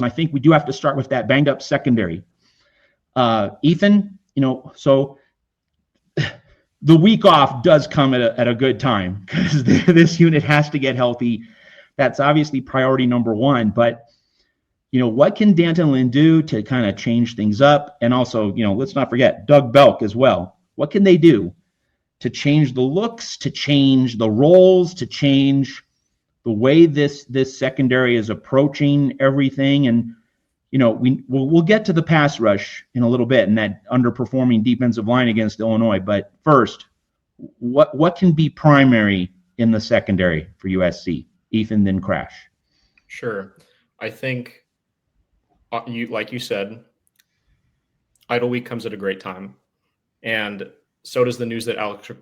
I think we do have to start with that banged up secondary. Ethan, so the week off does come at a good time because this unit has to get healthy. That's obviously priority number one. But, what can Danton Lynn do to kind of change things up? And also, let's not forget Doug Belk as well. What can they do to change the looks, to change the roles, to change the way this secondary is approaching everything? And we'll get to the pass rush in a little bit and that underperforming defensive line against Illinois. But first, what can be primary in the secondary for USC? Ethan, then Crash. Sure. I think, like you said, idle week comes at a great time. And so does the news that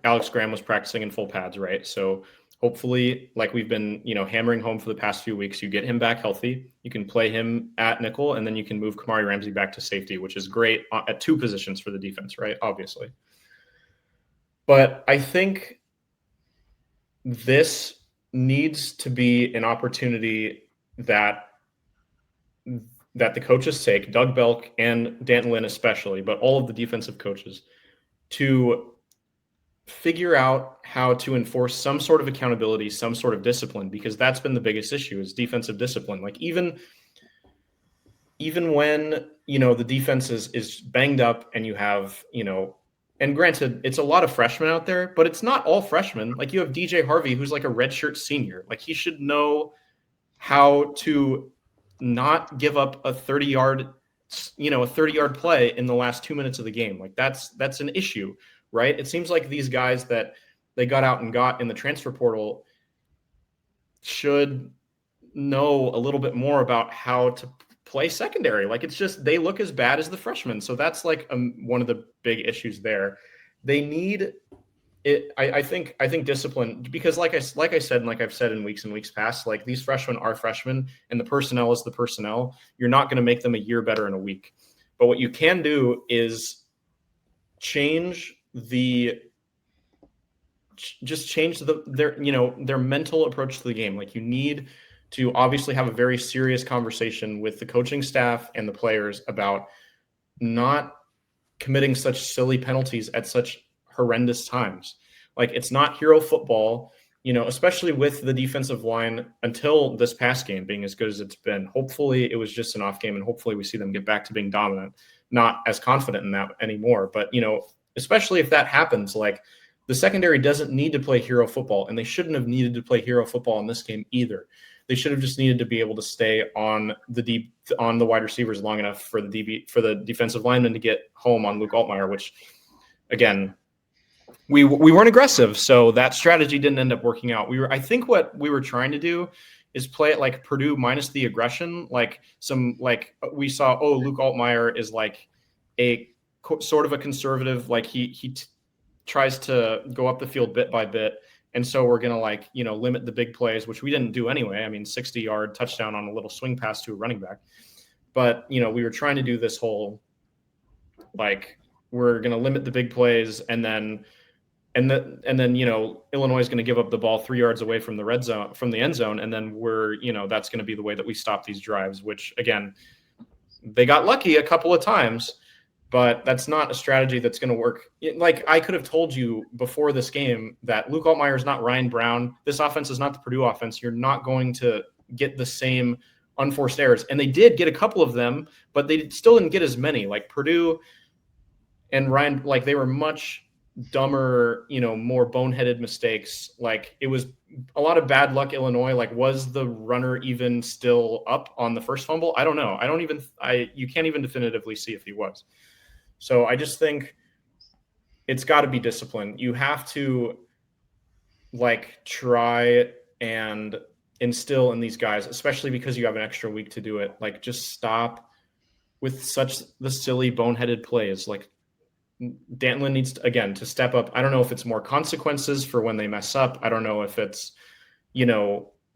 Alex Graham was practicing in full pads, right? So hopefully, like we've been, hammering home for the past few weeks, you get him back healthy. You can play him at nickel, and then you can move Kamari Ramsey back to safety, which is great at two positions for the defense, right? Obviously. But I think this needs to be an opportunity that the coaches take, Doug Belk and Danton Lynn especially, but all of the defensive coaches, to figure out how to enforce some sort of accountability, some sort of discipline, because that's been the biggest issue is defensive discipline. Like even when, the defense is banged up and you have, and granted, it's a lot of freshmen out there, but it's not all freshmen. Like you have DJ Harvey, who's like a redshirt senior. Like he should know how to not give up a 30-yard play in the last 2 minutes of the game. Like that's an issue, right? It seems like these guys that they got out and got in the transfer portal should know a little bit more about how to play secondary. Like it's just, they look as bad as the freshmen. So that's like one of the big issues there. They need it. I think discipline, because like I said, and like I've said in weeks and weeks past, like these freshmen are freshmen and the personnel is the personnel. You're not going to make them a year better in a week. But what you can do is change their mental approach to the game. Like you need to obviously have a very serious conversation with the coaching staff and the players about not committing such silly penalties at such horrendous times. Like it's not hero football, especially with the defensive line until this past game being as good as it's been. Hopefully it was just an off game and hopefully we see them get back to being dominant. Not as confident in that anymore, but especially if that happens, like the secondary doesn't need to play hero football, and they shouldn't have needed to play hero football in this game either. They should have just needed to be able to stay on the wide receivers long enough for the defensive lineman to get home on Luke Altmaier, which again, we weren't aggressive, so that strategy didn't end up working out. I think what we were trying to do is play it like Purdue minus the aggression, we saw. Luke Altmaier is like a sort of a conservative, like he tries to go up the field bit by bit. And so we're going to limit the big plays, which we didn't do anyway. I mean, 60-yard touchdown on a little swing pass to a running back. But, we were trying to do this whole, we're going to limit the big plays and then Illinois is going to give up the ball 3 yards away from the red zone, from the end zone. And then that's going to be the way that we stop these drives, which again, they got lucky a couple of times, but that's not a strategy that's going to work. Like I could have told you before this game that Luke Altmaier is not Ryan Brown. This offense is not the Purdue offense. You're not going to get the same unforced errors. And they did get a couple of them, but they still didn't get as many. Like Purdue and Ryan, like they were much dumber, more boneheaded mistakes. Like it was a lot of bad luck. Illinois, like was the runner even still up on the first fumble? I don't know. You can't even definitively see if he was. So I just think it's got to be discipline. You have to try and instill in these guys, especially because you have an extra week to do it. Like just stop with the silly boneheaded plays. Like Danton Lynn needs to step up. I don't know if it's more consequences for when they mess up. I don't know if it's,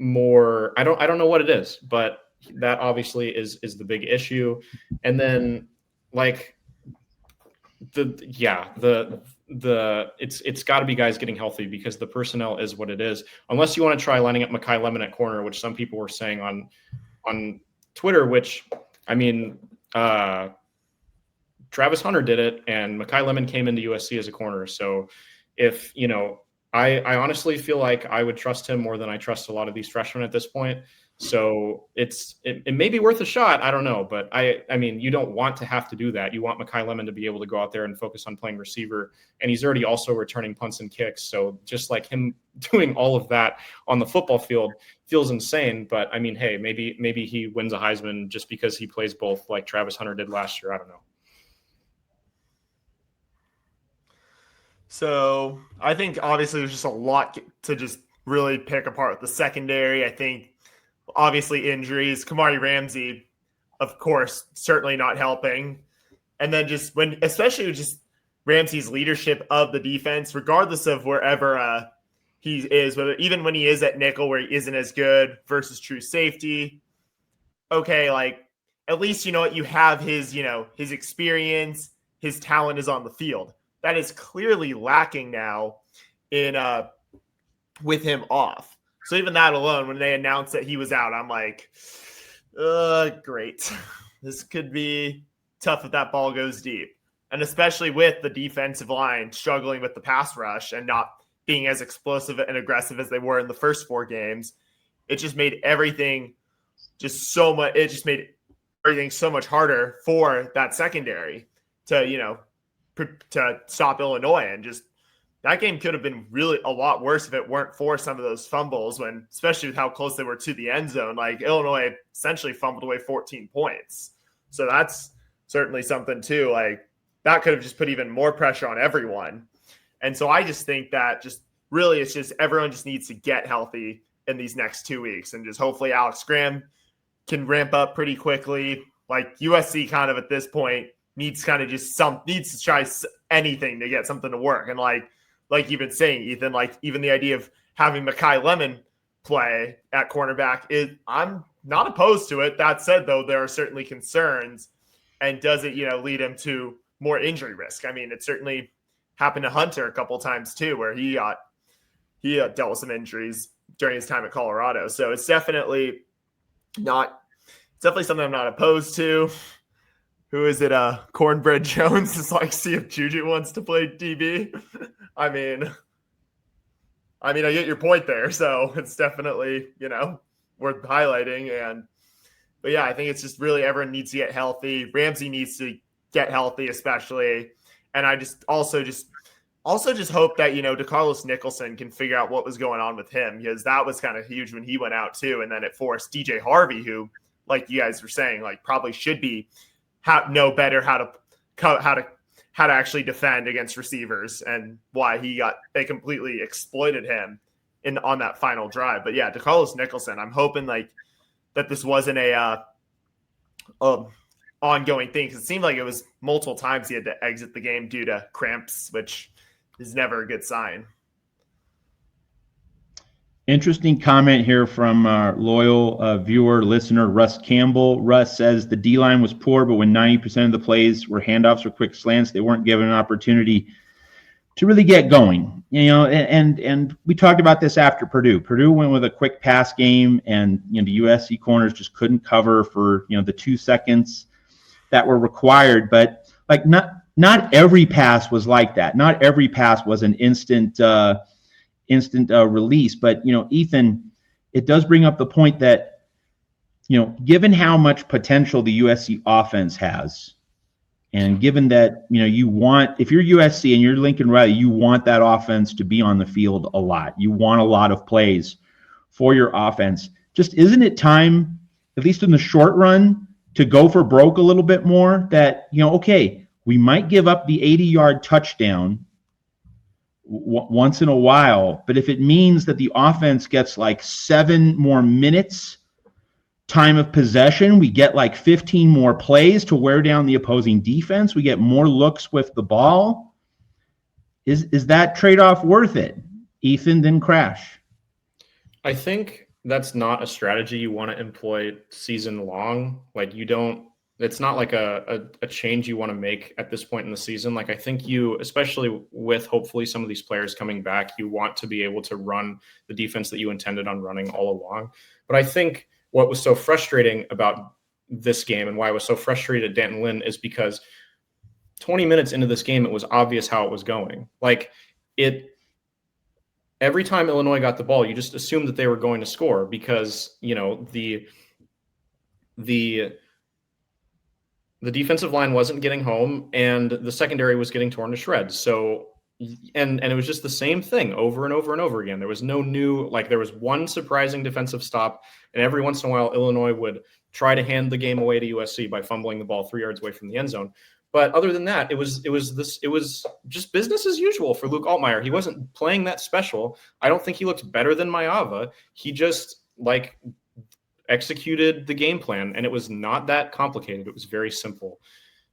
more, I don't know what it is, but that obviously is the big issue. And then it's got to be guys getting healthy because the personnel is what it is. Unless you want to try lining up Mekhi Lemon at corner, which some people were saying on Twitter, which, I mean, Travis Hunter did it, and Mekhi Lemon came into USC as a corner. So if, I honestly feel like I would trust him more than I trust a lot of these freshmen at this point. So it may be worth a shot. I don't know. But I mean, you don't want to have to do that. You want Mekhi Lemon to be able to go out there and focus on playing receiver. And he's already also returning punts and kicks. So just like him doing all of that on the football field feels insane. But I mean, hey, maybe he wins a Heisman just because he plays both like Travis Hunter did last year. I don't know. So I think obviously there's just a lot to just really pick apart with the secondary. I think obviously injuries, Kamari Ramsey, of course, certainly not helping. And then especially just Ramsey's leadership of the defense, regardless of wherever he is, even when he is at nickel where he isn't as good versus true safety. Okay, like at least you know what, you have his experience, his talent is on the field. That is clearly lacking now in with him off. So even that alone, when they announced that he was out, I'm like, great. This could be tough if that ball goes deep. And especially with the defensive line struggling with the pass rush and not being as explosive and aggressive as they were in the first 4 games, it just made everything so much harder for that secondary to stop Illinois. And just that game could have been really a lot worse if it weren't for some of those fumbles, especially with how close they were to the end zone. Like Illinois essentially fumbled away 14 points. So that's certainly something too. Like that could have just put even more pressure on everyone. And so I just think that it's just everyone just needs to get healthy in these next 2 weeks. And just hopefully Alex Graham can ramp up pretty quickly. Like USC kind of at this point needs to try anything to get something to work. And like you've been saying, Ethan, like even the idea of having Mekhi Lemon play at cornerback I'm not opposed to it. That said, though, there are certainly concerns. And does it, lead him to more injury risk? I mean, it certainly happened to Hunter a couple times too, where he dealt with some injuries during his time at Colorado. So it's definitely something I'm not opposed to. Who is it? Cornbread Jones is like, see if Juju wants to play DB. I mean, I get your point there. So it's definitely, worth highlighting. But yeah, I think it's just really everyone needs to get healthy. Ramsey needs to get healthy, especially. And I just also just hope that, DeCarlos Nicholson can figure out what was going on with him, because that was kind of huge when he went out too. And then it forced DJ Harvey, who, like you guys were saying, like probably should know better how to actually defend against receivers, and why they completely exploited him on that final drive. But yeah, DeCarlos Nicholson, I'm hoping like that this wasn't a ongoing thing, because it seemed like it was multiple times he had to exit the game due to cramps, which is never a good sign. Interesting comment here from our loyal viewer, listener, Russ Campbell. Russ says the D-line was poor, but when 90% of the plays were handoffs or quick slants, they weren't given an opportunity to really get going. And we talked about this after Purdue. Purdue went with a quick pass game, and the USC corners just couldn't cover for the 2 seconds that were required. But like not every pass was like that. Not every pass was an instant release. But, Ethan, it does bring up the point that, given how much potential the USC offense has, and given that, if you're USC and you're Lincoln Riley, you want that offense to be on the field a lot. You want a lot of plays for your offense. Just isn't it time, at least in the short run, to go for broke a little bit more? That, okay, we might give up the 80-yard touchdown once in a while, but if it means that the offense gets like 7 more minutes time of possession, we get like 15 more plays to wear down the opposing defense, we get more looks with the ball, is that trade-off worth it, Ethan? Then crash. I think that's not a strategy you want to employ season long. Like it's not like a change you want to make at this point in the season. Like I think you, especially with hopefully some of these players coming back, you want to be able to run the defense that you intended on running all along. But I think what was so frustrating about this game and why I was so frustrated at Danton Lynn is because 20 minutes into this game, it was obvious how it was going. Like every time Illinois got the ball, you just assumed that they were going to score because, the defensive line wasn't getting home and the secondary was getting torn to shreds. So, and it was just the same thing over and over and over again. There was no new, there was one surprising defensive stop, and every once in a while, Illinois would try to hand the game away to USC by fumbling the ball 3 yards away from the end zone. But other than that, it was just business as usual for Luke Altmaier. He wasn't playing that special. I don't think he looked better than Maava. He just executed the game plan, and it was not that complicated. It was very simple.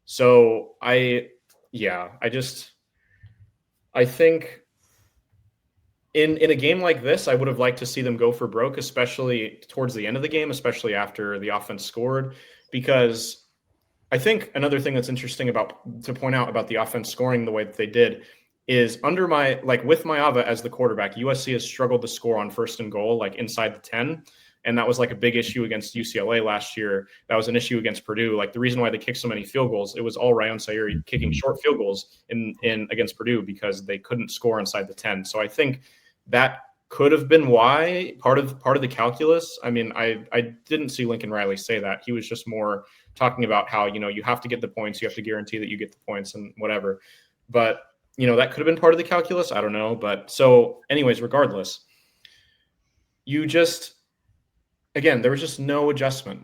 So I think in a game like this, I would have liked to see them go for broke, especially towards the end of the game, especially after the offense scored, because I think another thing that's interesting to point out about the offense scoring the way that they did is with Maava as the quarterback, USC has struggled to score on 1st and goal, inside the 10. And that was a big issue against UCLA last year. That was an issue against Purdue. The reason why they kicked so many field goals, it was all Ryan Sayuri kicking short field goals in against Purdue because they couldn't score inside the 10. So I think that could have been why part of the calculus. I mean, I didn't see Lincoln Riley say that. He was just more talking about how, you have to get the points. You have to guarantee that you get the points and whatever. But, that could have been part of the calculus. I don't know. But so anyways, regardless, again, there was just no adjustment.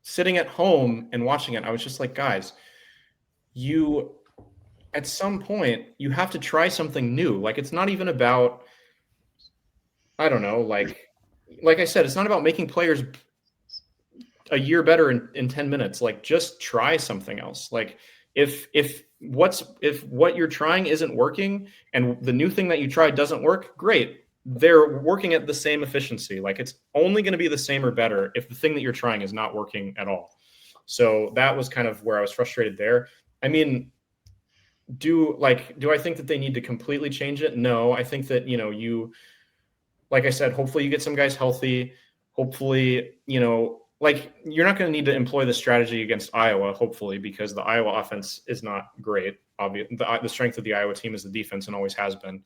Sitting at home and watching it, I was just like, guys, at some point, you have to try something new. It's not even about, I don't know, like I said, it's not about making players a year better in 10 minutes. Just try something else. If what you're trying isn't working and the new thing that you tried doesn't work, great. They're working at the same efficiency. It's only going to be the same or better if the thing that you're trying is not working at all. So that was kind of where I was frustrated there. I mean, do I think that they need to completely change it? No, I think that, like I said, hopefully you get some guys healthy. Hopefully, you're not going to need to employ the strategy against Iowa, hopefully, because the Iowa offense is not great. Obviously, the strength of the Iowa team is the defense and always has been.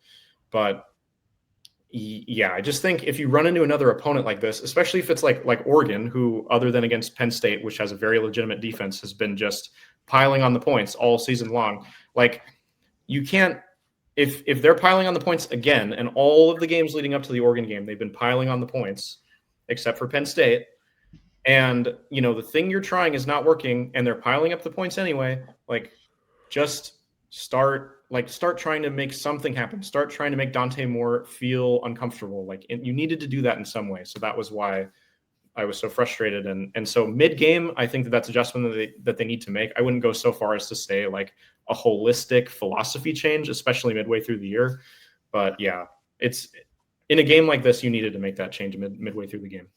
But yeah, I just think if you run into another opponent like this, especially if it's like Oregon, who other than against Penn State, which has a very legitimate defense, has been just piling on the points all season long. You can't, if they're piling on the points again, and all of the games leading up to the Oregon game, they've been piling on the points, except for Penn State. And, the thing you're trying is not working and they're piling up the points anyway. Just start trying to make something happen. Start trying to make Dante Moore feel uncomfortable. You needed to do that in some way. So that was why I was so frustrated. And so mid-game, I think that's adjustment that they need to make. I wouldn't go so far as to say a holistic philosophy change, especially midway through the year. But yeah, it's in a game like this, you needed to make that change midway through the game.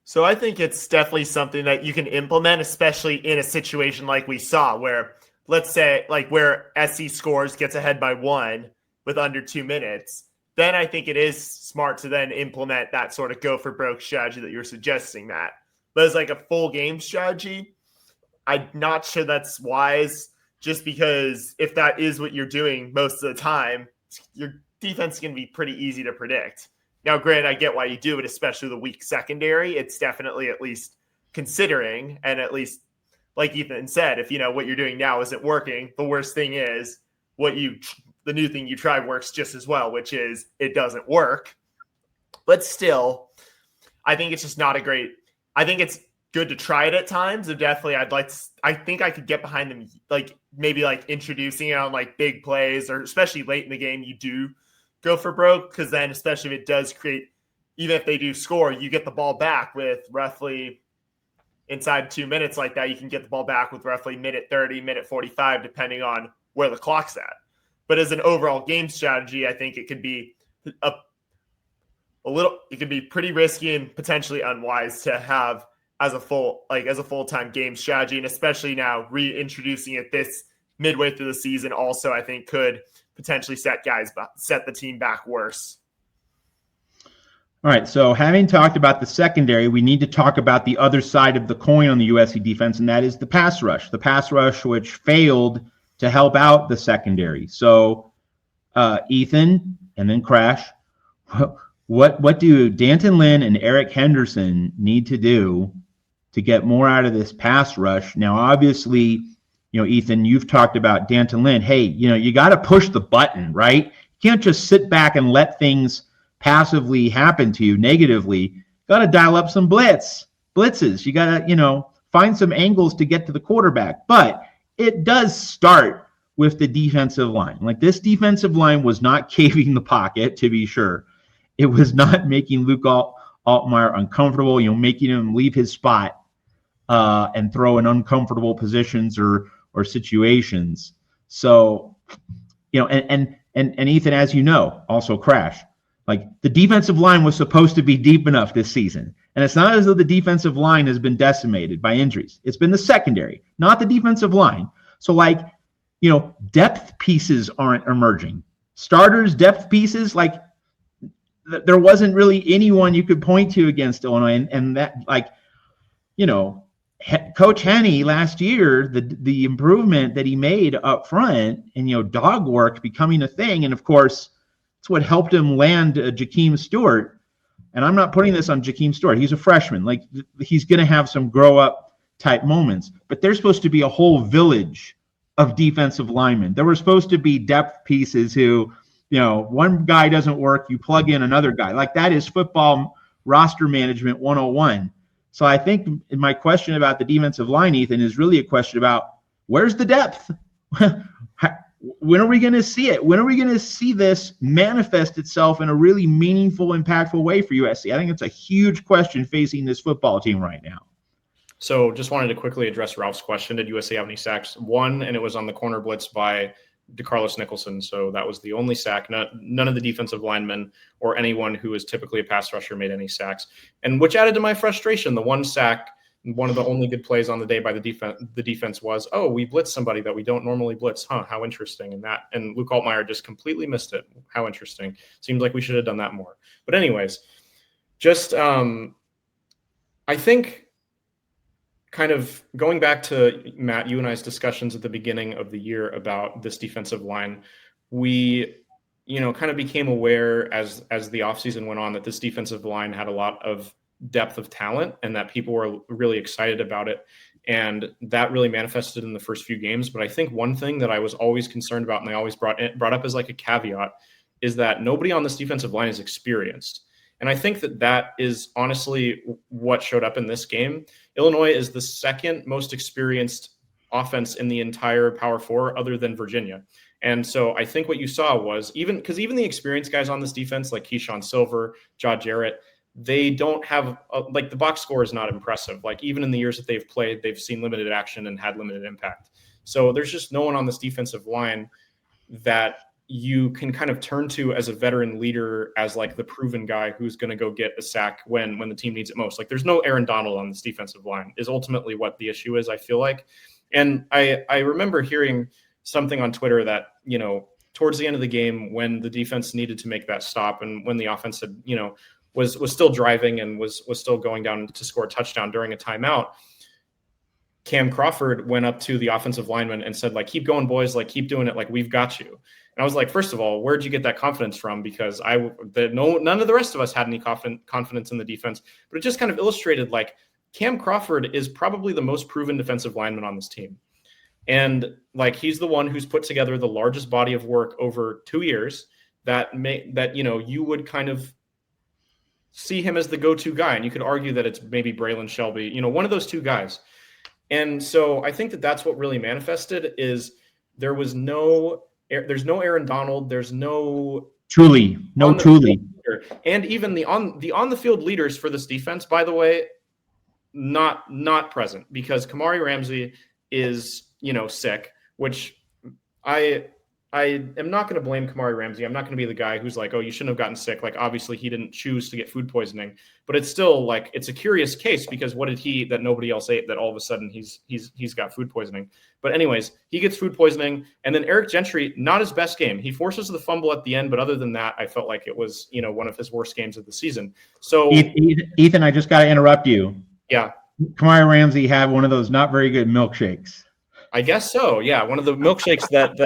So I think it's definitely something that you can implement, especially in a situation like we saw where, let's say, where SC scores, gets ahead by 1 with under 2 minutes. Then I think it is smart to then implement that sort of go for broke strategy that you're suggesting, Matt. But as a full game strategy, I'm not sure that's wise, just because if that is what you're doing most of the time, your defense is going to be pretty easy to predict. Now, granted, I get why you do it, especially the weak secondary. It's definitely at least considering, and at least, like Ethan said, if what you're doing now isn't working, the worst thing is the new thing you try works just as well, which is it doesn't work. But still, I think it's just not I think it's good to try it at times. And definitely, I think I could get behind them, maybe introducing it on big plays, or especially late in the game, you do go for broke, because then especially if it does create, even if they do score, you get the ball back with roughly inside 2 minutes like that. You can get the ball back with roughly minute 30, minute 45, depending on where the clock's at. But as an overall game strategy, I think it could be it could be pretty risky and potentially unwise to have as a full-time game strategy, and especially now reintroducing it this midway through the season also, I think, could potentially set the team back worse. All right, so having talked about the secondary, we need to talk about the other side of the coin on the USC defense, and that is the pass rush. The pass rush, which failed to help out the secondary. So, Ethan, and then Crash, what do Danton Lynn and Eric Henderson need to do to get more out of this pass rush? Now, obviously, Ethan, you've talked about Danton Lynn. Hey, you got to push the button, right? You can't just sit back and let things passively happen to you negatively. Got to dial up some blitzes. You got to, find some angles to get to the quarterback. But it does start with the defensive line. Like, this defensive line was not caving the pocket, to be sure. It was not making Luke Altmaier uncomfortable, making him leave his spot and throw in uncomfortable positions or situations. So, and Ethan, as you know, also Crash, like, the defensive line was supposed to be deep enough this season. And it's not as though the defensive line has been decimated by injuries. It's been the secondary, not the defensive line. So, depth pieces aren't emerging. Starters, depth pieces, there wasn't really anyone you could point to against Illinois. And that, Coach Henne last year, the improvement that he made up front and, dog work becoming a thing. And, of course, it's what helped him land Jakeem Stewart. And I'm not putting this on Jakeem Stewart. He's a freshman. He's going to have some grow-up type moments. But there's supposed to be a whole village of defensive linemen. There were supposed to be depth pieces who, one guy doesn't work, you plug in another guy. That is football roster management 101. So I think my question about the defensive line, Ethan, is really a question about where's the depth? When are we going to see it? When are we going to see this manifest itself in a really meaningful, impactful way for USC? I think it's a huge question facing this football team right now. So just wanted to quickly address Ralph's question. Did USC have any sacks? One, and it was on the corner blitz by DeCarlos Nicholson. So that was the only sack. None of the defensive linemen or anyone who is typically a pass rusher made any sacks. And which added to my frustration. The one sack, one of the only good plays on the day by the defense was, we blitzed somebody that we don't normally blitz. How interesting. And Luke Altmaier just completely missed it. How interesting. Seems like we should have done that more. But anyways, just I think kind of going back to Matt, you and I's discussions at the beginning of the year about this defensive line, we, kind of became aware as the offseason went on that this defensive line had a lot of depth of talent and that people were really excited about it. And that really manifested in the first few games. But I think one thing that I was always concerned about, and they always brought up as a caveat, is that nobody on this defensive line is experienced. And I think that is honestly what showed up in this game. Illinois is the second most experienced offense in the entire Power Four other than Virginia. And so I think what you saw was even the experienced guys on this defense, like Keyshawn Silver, Jaw Jarrett, they don't have the box score is not impressive. Even in the years that they've played, they've seen limited action and had limited impact. So there's just no one on this defensive line that you can kind of turn to as a veteran leader, as the proven guy who's going to go get a sack when the team needs it most. There's no Aaron Donald on this defensive line is ultimately what the issue is, I feel like. And I remember hearing something on Twitter that, towards the end of the game, when the defense needed to make that stop and when the offense had, was still driving and was still going down to score a touchdown during a timeout, Cam Crawford went up to the offensive lineman and said, keep going, boys, keep doing it, we've got you. And I was like, first of all, where'd you get that confidence from? Because none of the rest of us had any confidence in the defense, but it just kind of illustrated Cam Crawford is probably the most proven defensive lineman on this team. And he's the one who's put together the largest body of work over 2 years that you would kind of see him as the go-to guy. And you could argue that it's maybe Braylon Shelby, one of those two guys. And so I think that's what really manifested is there's no Aaron Donald. There's no truly. And even the on the field leaders for this defense, by the way, not present because Kamari Ramsey is, sick, which I I am not going to blame Kamari Ramsey. I'm not going to be the guy who's like, oh, you shouldn't have gotten sick. Like, obviously, he didn't choose to get food poisoning, but it's still like it's a curious case because what did he that nobody else ate that all of a sudden he's got food poisoning? But anyways, he gets food poisoning, and then Eric Gentry, not his best game. He forces the fumble at the end, but other than that, I felt like it was one of his worst games of the season. So Ethan, I just got to interrupt you. yeah, Kamari Ramsey had one of those not very good milkshakes. I guess so. Yeah, one of the milkshakes that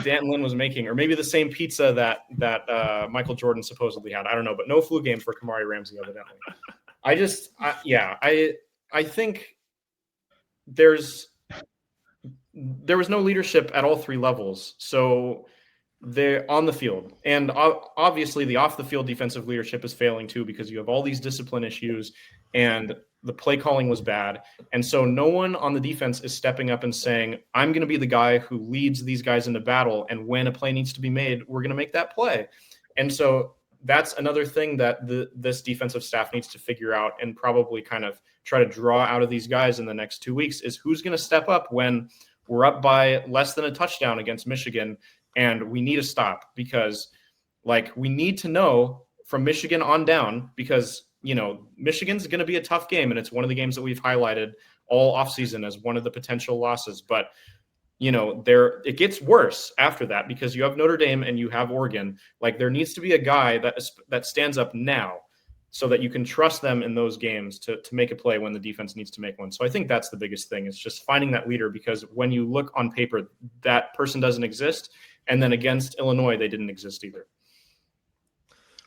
Dan Lynn was making, or maybe the same pizza that Michael Jordan supposedly had. I don't know, but no flu game for Kamari Ramsey evidently. I think there was no leadership at all three levels. So they're on the field, and obviously the off the field defensive leadership is failing too because you have all these discipline issues and the play calling was bad. And so no one on the defense is stepping up and saying, I'm going to be the guy who leads these guys into battle. And when a play needs to be made, we're going to make that play. And so that's another thing that this defensive staff needs to figure out and probably kind of try to draw out of these guys in the next 2 weeks is who's going to step up when we're up by less than a touchdown against Michigan. And we need to stop because we need to know from Michigan on down because Michigan's going to be a tough game, and it's one of the games that we've highlighted all offseason as one of the potential losses. But, it gets worse after that because you have Notre Dame and you have Oregon. There needs to be a guy that stands up now so that you can trust them in those games to make a play when the defense needs to make one. So I think that's the biggest thing is just finding that leader because when you look on paper, that person doesn't exist. And then against Illinois, they didn't exist either.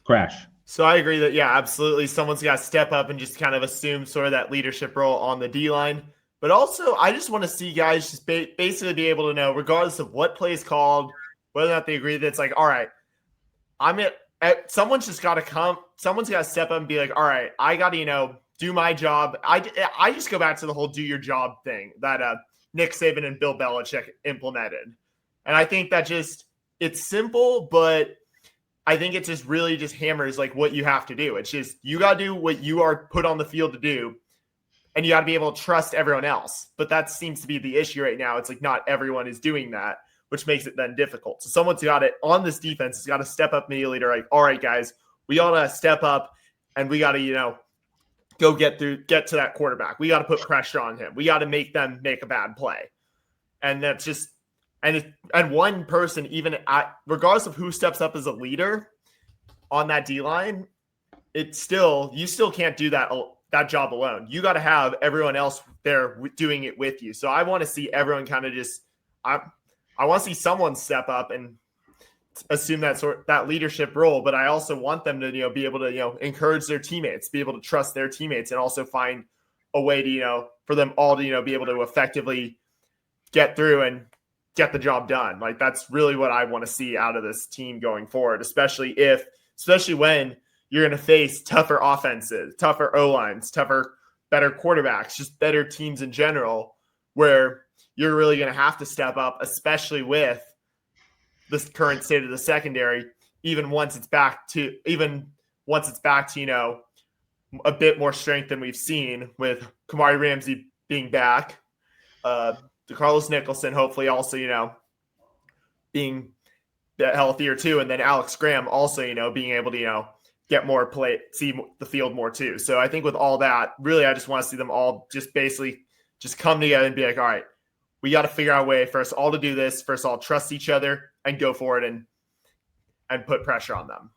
Crash. So I agree that, yeah, absolutely. Someone's got to step up and just kind of assume sort of that leadership role on the D-line. But also, I just want to see guys just basically be able to know, regardless of what play is called, whether or not they agree that it's all right, someone's just got to come. Someone's got to step up and be like, all right, I got to, do my job. I just go back to the whole do your job thing that Nick Saban and Bill Belichick implemented. And I think that it's simple, but I think it just really just hammers what you have to do. It's just you got to do what you are put on the field to do, and you got to be able to trust everyone else. But that seems to be the issue right now. It's not everyone is doing that, which makes it then difficult. So someone's got it on this defense has got to step up immediately to all right, guys, we got to step up and we got to go get to that quarterback. We got to put pressure on him. We got to make them make a bad play, and that's just. And one person, regardless of who steps up as a leader on that D-line, you still can't do that job alone. You got to have everyone else there doing it with you. So I want to see everyone kind of I want to see someone step up and assume that leadership role. But I also want them to be able to encourage their teammates, be able to trust their teammates, and also find a way to for them all to be able to effectively get through and get the job done. That's really what I want to see out of this team going forward, especially when you're going to face tougher offenses, tougher O-lines, better quarterbacks, just better teams in general, where you're really going to have to step up, especially with this current state of the secondary, even once it's back to, a bit more strength than we've seen with Kamari Ramsey being back, Carlos Nicholson, hopefully also, being healthier too. And then Alex Graham also, being able to, get more play, see the field more too. So I think with all that, really, I just want to see them all just basically just come together and be like, all right, we got to figure out a way for us all to do this. First of all, trust each other and go for it and put pressure on them.